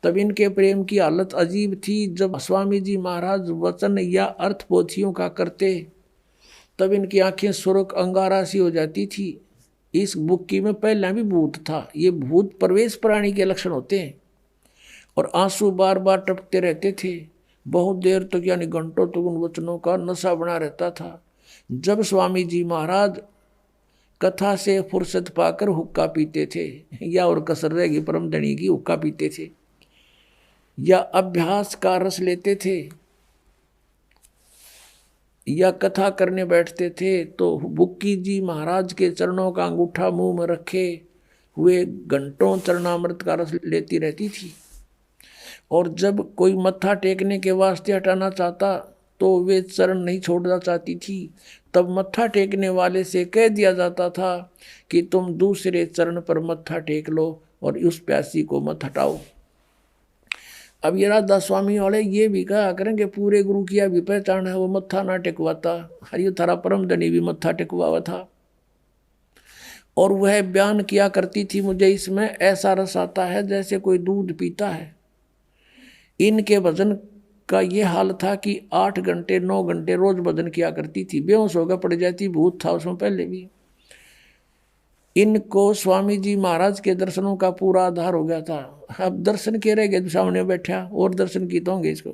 तब इनके प्रेम की हालत अजीब थी। जब स्वामी जी महाराज वचन या अर्थ पोथियों का करते तब इनकी आंखें सुर्ख अंगारा सी हो जाती थी। इस बुक्की में पहले भी भूत था। ये भूत प्रवेश प्राणी के लक्षण होते हैं और आंसू बार बार टपकते रहते थे। बहुत देर तक यानी घंटों तक उन वचनों का नशा बना रहता था। जब स्वामी जी महाराज कथा से फुर्सत पाकर हुक्का पीते थे, या और कसर रहेगी परम धनी की, हुक्का पीते थे या अभ्यास का रस लेते थे या कथा करने बैठते थे, तो बुक्की जी महाराज के चरणों का अंगूठा मुंह में रखे हुए घंटों चरणामृत का रस लेती रहती थी। और जब कोई मत्था टेकने के वास्ते हटाना चाहता तो वे चरण नहीं छोड़ना चाहती थी। तब मत्था टेकने वाले से कह दिया जाता था कि तुम दूसरे चरण पर मत्था टेक लो और उस प्यासी को मत हटाओ। अब ये राधा स्वामी वाले ये भी कहा करेंगे पूरे गुरु किया भी पहचान है, वो मत्था ना टेकवाता। हरियो थारा परम धनी भी मत्था टेकवावा था। और वह बयान किया करती थी, मुझे इसमें ऐसा रस आता है जैसे कोई दूध पीता है। इनके भजन का ये हाल था कि 8 घंटे 9 घंटे रोज बदन किया करती थी, बेहोश होकर पड़ जाती, भूत था उसमें पहले भी। इनको स्वामी जी महाराज के दर्शनों का पूरा आधार हो गया था। अब दर्शन के रह गए, सामने बैठा और दर्शन की तो होंगे इसको।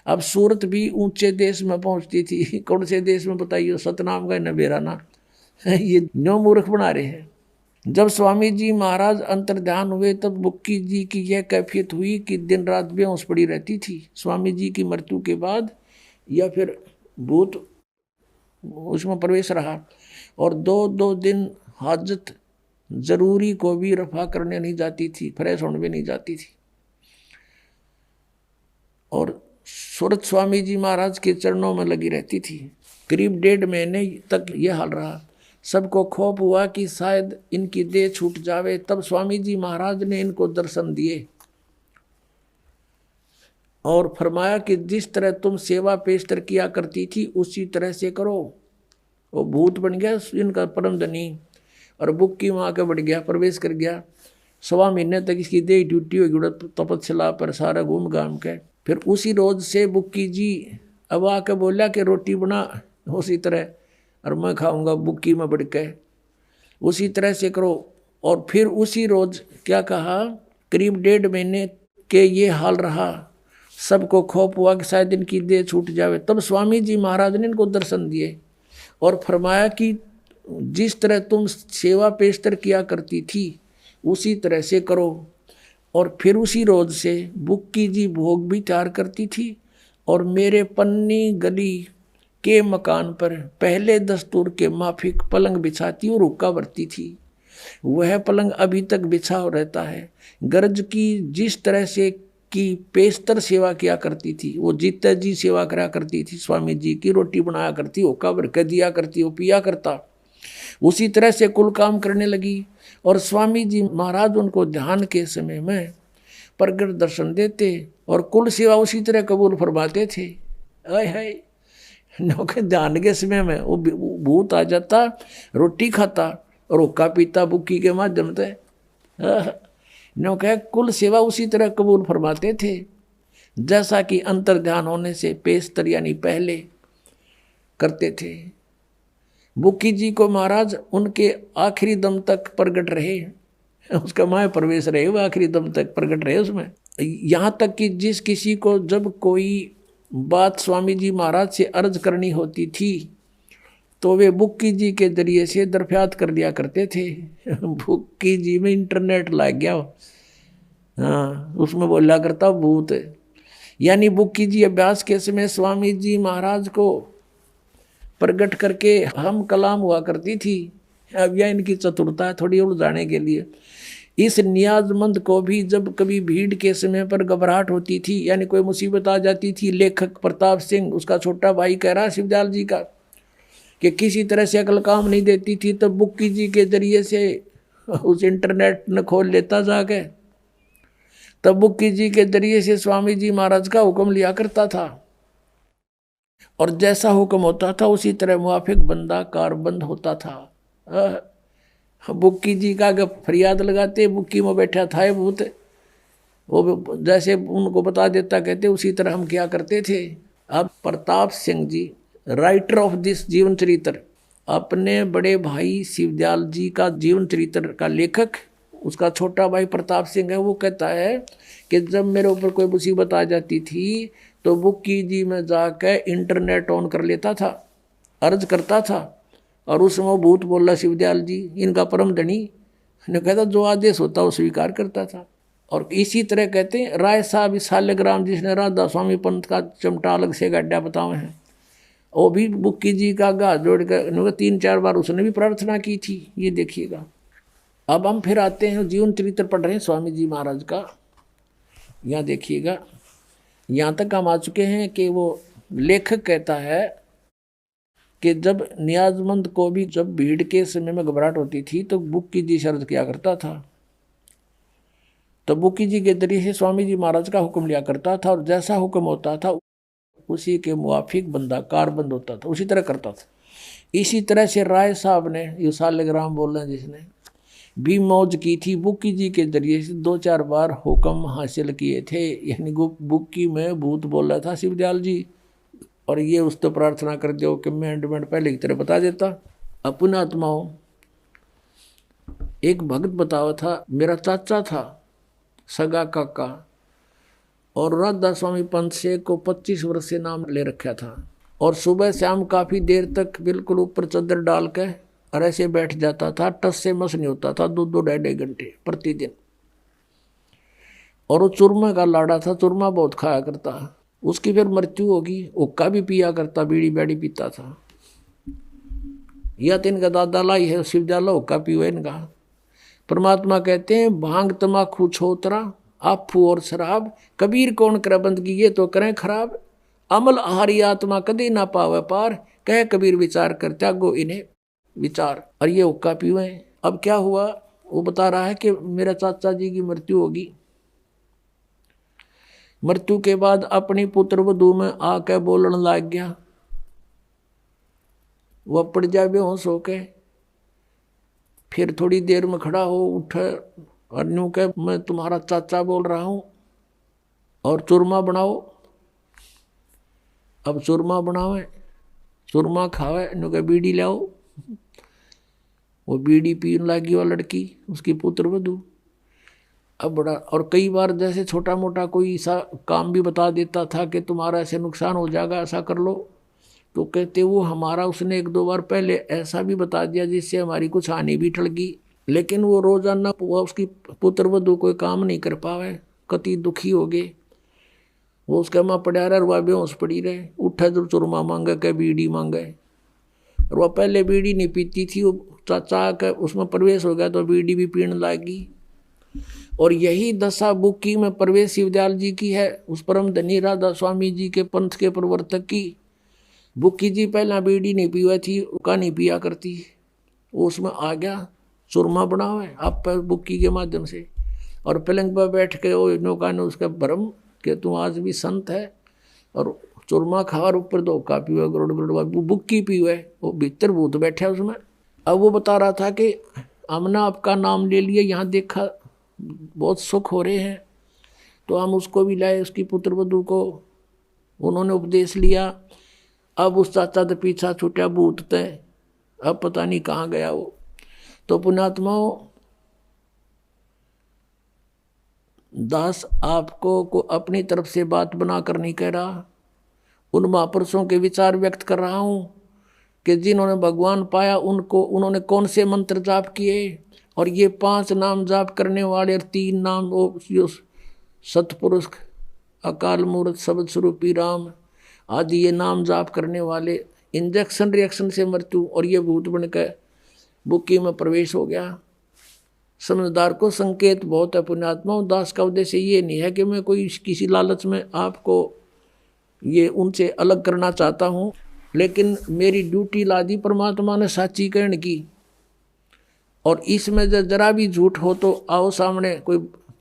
अब सूरत भी ऊंचे देश में पहुंचती थी। कौन से देश में बताइए, सतनाम का नबेरा ना, ये न्यो मूर्ख बना रहे हैं। जब स्वामी जी महाराज अंतर्ध्यान हुए तब बुक्की जी की यह कैफियत हुई कि दिन रात बेहोश पड़ी रहती थी। स्वामी जी की मृत्यु के बाद या फिर भूत उसमें प्रवेश रहा और 2-2 दिन हाजत जरूरी को भी रफा करने नहीं जाती थी, फ्रेश होने भी नहीं जाती थी। और सूरत स्वामी जी महाराज के चरणों में लगी रहती थी। करीब 1.5 महीने तक यह हाल रहा। सबको खौफ हुआ कि शायद इनकी देह छूट जावे। तब स्वामी जी महाराज ने इनको दर्शन दिए और फरमाया कि जिस तरह तुम सेवा पेशतर किया करती थी उसी तरह से करो। वो भूत बन गया इनका परम धनी और बुक्की वहाँ के बढ़ गया, प्रवेश कर गया। 1.25 महीने तक इसकी देह ड्यूटी होगी तपस्या पर सारा घूम घाम के। फिर उसी रोज से बुक्की जी अब आके बोला कि रोटी बना उसी तरह और मैं खाऊंगा बुक्की में बढ़ के, उसी तरह से करो। और फिर उसी रोज क्या कहा, करीब 1.5 महीने के ये हाल रहा। सबको खौफ हुआ कि शायद इनकी देह छूट जावे। तब स्वामी जी महाराज ने इनको दर्शन दिए और फरमाया कि जिस तरह तुम सेवा पेशतर किया करती थी उसी तरह से करो। और फिर उसी रोज से बुक्की जी भोग भी तैयार करती थी और मेरे पन्नी गली के मकान पर पहले दस्तूर के माफिक पलंग बिछाती और हुक्का भरती थी। वह पलंग अभी तक बिछा रहता है। गर्ज की जिस तरह से की पेशतर सेवा किया करती थी, वो जीता जी सेवा करा करती थी। स्वामी जी की रोटी बनाया करती, हुक्का भर के दिया करती, वो पिया करता। उसी तरह से कुल काम करने लगी और स्वामी जी महाराज उनको ध्यान के समय में प्रगट दर्शन देते और कुल सेवा उसी तरह कबूल फरमाते थे। आय हाय, नौके ध्यान के समय में वो भूत आ जाता, रोटी खाता और हुक्का पीता बुक्की के माध्यम से। नौके कुल सेवा उसी तरह कबूल फरमाते थे जैसा कि अंतर ध्यान होने से पेशतर यानी पहले करते थे। बुक्की जी को महाराज उनके आखिरी दम तक प्रगट रहे, उसका माय प्रवेश रहे, वो आखिरी दम तक प्रगट रहे उसमें। यहाँ तक कि जिस किसी को जब कोई बात स्वामी जी महाराज से अर्ज करनी होती थी तो वे बुक्की जी के जरिए से दरफ्यात कर लिया करते थे। बुक्की जी में इंटरनेट लग गया, हाँ, उसमें बोला करता भूत। यानी बुक्की जी अभ्यास के समय स्वामी जी महाराज को प्रकट करके हम कलाम हुआ करती थी। अब यह इनकी चतुरता है थोड़ी उलझाने के लिए। इस नियाजमंद को भी जब कभी भीड़ के समय पर घबराहट होती थी यानी कोई मुसीबत आ जाती थी, लेखक प्रताप सिंह उसका छोटा भाई कह रहा शिवदयाल जी का कि किसी तरह से अकल काम नहीं देती थी, तब बुक्की जी के जरिए से उस इंटरनेट न खोल लेता जाके, तब बुक्की जी के जरिए से स्वामी जी महाराज का हुक्म लिया करता था और जैसा हुक्म होता था उसी तरह मुआफिक बंदा कारबंद होता था। बुक्की जी का अगर फरियाद लगाते, बुक्की में बैठा था भूत, वो जैसे उनको बता देता कहते उसी तरह हम क्या करते थे। अब Pratap Singh ji writer of this जीवन चरित्र, अपने बड़े भाई शिवदयाल जी का जीवन चरित्र का लेखक उसका छोटा भाई प्रताप सिंह है। वो कहता है कि जब मेरे ऊपर कोई मुसीबत आ जाती थी तो बुक्की जी में जाकर इंटरनेट ऑन कर लेता था, अर्ज करता था और उसमें वो भूत बोला शिवदयाल जी इनका परम धनी ने कहता जो आदेश होता वो स्वीकार करता था। और इसी तरह कहते हैं राय साहब सालग्राम जिसने राधा स्वामी पंथ का चमटा अलग से गड्ढा बताए हैं, वो भी बुक्की जी का गा जोड़ कर 3-4 बार उसने भी प्रार्थना की थी। ये देखिएगा। अब हम फिर आते हैं जीवन चरित्र पढ़ रहे हैं स्वामी जी महाराज का। यहाँ देखिएगा, यहाँ तक हम आ चुके हैं कि वो लेखक कहता है कि जब नियाजमंद को भी जब भीड़ के समय में घबराहट होती थी तो बुक्की जी शर्त किया करता था, तो बुक्की जी के जरिए से स्वामी जी महाराज का हुक्म लिया करता था और जैसा हुक्म होता था उसी के मुआफिक बंदा कारबंद होता था, उसी तरह करता था। इसी तरह से राय साहब ने ये सालग्राम बोल रहे हैं जिसने, भी मौज की थी। बुक्की जी के जरिए से 2-4 बार हुक्म हासिल किए थे, यानी बुक्की में भूत बोला था शिवदयाल जी, और ये उस तो प्रार्थना कर दो कि मैं पहले की तरह बता देता। अपने आत्माओं, एक भक्त बतावा था, मेरा चाचा था सगा काका, और राधा स्वामी पंत से को 25 वर्ष से नाम ले रखा था, और सुबह शाम काफ़ी देर तक बिल्कुल ऊपर चादर डाल के और ऐसे बैठ जाता था, टस से मस नहीं होता था, 2-2 ढाई घंटे प्रतिदिन। और वो चूरमा का लाड़ा था, चूरमा बहुत खाया करता। उसकी फिर मृत्यु होगी, हुक्का भी पिया करता, बीड़ी बैड़ी पीता था। या तो इनका दादा लाई है शिवजाला, हुक्का पियो इनका। परमात्मा कहते हैं भांग तमाकू छोतरा आफू और शराब, कबीर कौन करे बंदगी ये तो करें खराब। अमल आहारी आत्मा कदी ना पावे पार, कह कबीर विचार कर त्यागो इन्हें विचार। और ये हुक्का पिए। अब क्या हुआ, वो बता रहा है कि मेरे चाचा जी की मृत्यु होगी। मृत्यु के बाद अपनी पुत्र वधू में आके बोलने लग गया। वह पड़ जाए बेहोश होके, फिर थोड़ी देर में खड़ा हो उठे और यूं कह मैं तुम्हारा चाचा बोल रहा हूं और चूरमा बनाओ। अब चूरमा बनावे, चूरमा खावे, यूं कह बीड़ी लाओ। वो बीड़ी पीने लगी वो लड़की, उसकी पुत्र वधू। अब बड़ा, और कई बार जैसे छोटा मोटा कोई ऐसा काम भी बता देता था कि तुम्हारा ऐसे नुकसान हो जाएगा, ऐसा कर लो, तो कहते वो हमारा उसने 1-2 बार पहले ऐसा भी बता दिया जिससे हमारी कुछ हानि भी टल गई। लेकिन वो रोजाना वो उसकी पुत्र वधू कोई काम नहीं कर पावे, कति दुखी हो गए। वो उसके माँ पड़ा रहा, वह बेहोश पड़ी रहे, उठे जब चूरमा मांगे के बीड़ी मांगे। और वह पहले बीड़ी नहीं पीती थी, वो चाचा का उसमें प्रवेश हो गया तो बीड़ी भी पीने लगी। और यही दशा बुक्की में प्रवेश शिवदयाल जी की है, उस परम धनी राधा स्वामी जी के पंथ के प्रवर्तक की। बुक्की जी पहला बीड़ी नहीं पीवा थी, का नहीं पिया करती, वो उसमें आ गया, चूरमा बनावे आप पर बुक्की के माध्यम से। और पलंग पर बैठ के वो नौका ने उसका भरम कि तू आज भी संत है, और चूरमा खावर ऊपर धोखा पीवे, गरुड़ गरुड़ बुक्की पीवे, वो भीतर भूत बैठे उसमें। अब वो बता रहा था कि हमने आपका नाम ले लिया, यहाँ देखा बहुत सुख हो रहे हैं, तो हम उसको भी लाए, उसकी पुत्र वधू को उन्होंने उपदेश लिया। अब उस चाचा तो पीछा छूटा भूत तय, अब पता नहीं कहाँ गया वो। तो पुण्यात्माओं, दास आपको को अपनी तरफ से बात बना कर नहीं कह रहा, उन महापुरुषों के विचार व्यक्त कर रहा हूँ कि जिन्होंने भगवान पाया उनको उन्होंने कौन से मंत्र जाप किए। और ये 5 नाम जाप करने वाले और 3 नाम वो सतपुरुष अकाल मूर्त शब्द स्वरूपी राम आदि ये नाम जाप करने वाले, इंजेक्शन रिएक्शन से मृत्यु और ये भूत बनकर बुक्की में प्रवेश हो गया। समझदार को संकेत बहुत है पुण्यात्माओं। दास का उद्देश्य ये नहीं है कि मैं कोई किसी लालच में आपको ये उनसे अलग करना चाहता हूँ, लेकिन मेरी ड्यूटी ला दी परमात्मा ने साची कहने की। और इसमें जरा भी झूठ हो तो आओ सामने, कोई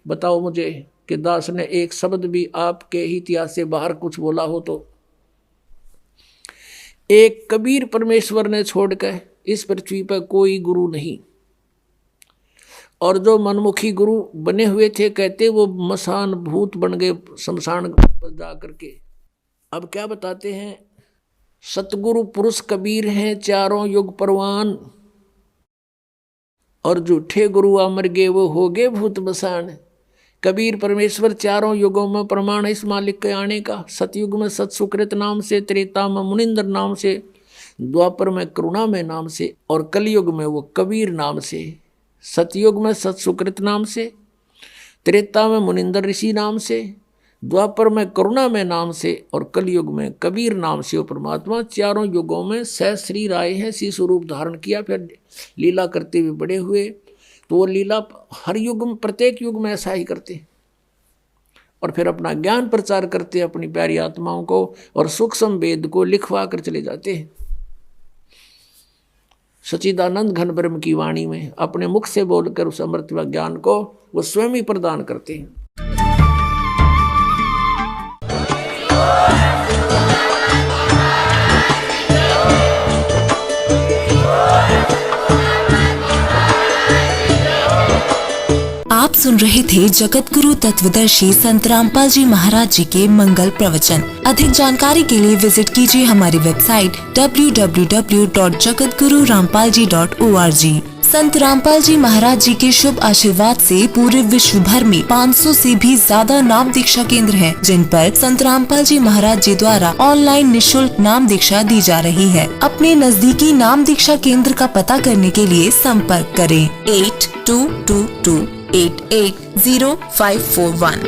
बताओ मुझे कि दास ने एक शब्द भी आपके ही इतिहास से बाहर कुछ बोला हो तो। एक कबीर परमेश्वर ने छोड़कर इस पृथ्वी पर कोई गुरु नहीं, और जो मनमुखी गुरु बने हुए थे कहते वो मसान भूत बन गए शमशान पर जा करके। अब क्या बताते हैं, सतगुरु पुरुष कबीर हैं चारों युग परवान, और झूठे गुरु अमर गे वो हो गए भूत बसान। कबीर परमेश्वर चारों युगों में प्रमाण है इस मालिक के आने का। सतयुग में सत सुकृत नाम से, त्रेता में मुनिंदर नाम से, द्वापर में करुणा में नाम से, और कलयुग में वो कबीर नाम से। सतयुग में सत सुकृत नाम से, त्रेता में मुनिंदर ऋषि नाम से, द्वापर में करुणा में नाम से, और कलयुग में कबीर नाम से वो परमात्मा चारों युगों में सहस्री आए हैं, शिशु रूप धारण किया, फिर लीला करते हुए बड़े हुए। तो वो लीला हर युग में, प्रत्येक युग में ऐसा ही करते, और फिर अपना ज्ञान प्रचार करते अपनी प्यारी आत्माओं को, और सूक्ष्म वेद को लिखवा कर चले जाते हैं। सच्चिदानंद घन ब्रह्म की वाणी में अपने मुख से बोलकर उस अमृत व ज्ञान को वो स्वयं ही प्रदान करते हैं। सुन रहे थे जगत गुरु तत्वदर्शी संत रामपाल जी महाराज जी के मंगल प्रवचन। अधिक जानकारी के लिए विजिट कीजिए हमारी वेबसाइट www.jagatgururampalji.org। संत रामपाल जी महाराज जी के शुभ आशीर्वाद से पूरे विश्व भर में 500 से भी ज्यादा नाम दीक्षा केंद्र हैं, जिन पर संत रामपाल जी महाराज जी द्वारा ऑनलाइन निशुल्क नाम दीक्षा दी जा रही है। अपने नजदीकी नाम दीक्षा केंद्र का पता करने के लिए संपर्क करें 8222880541।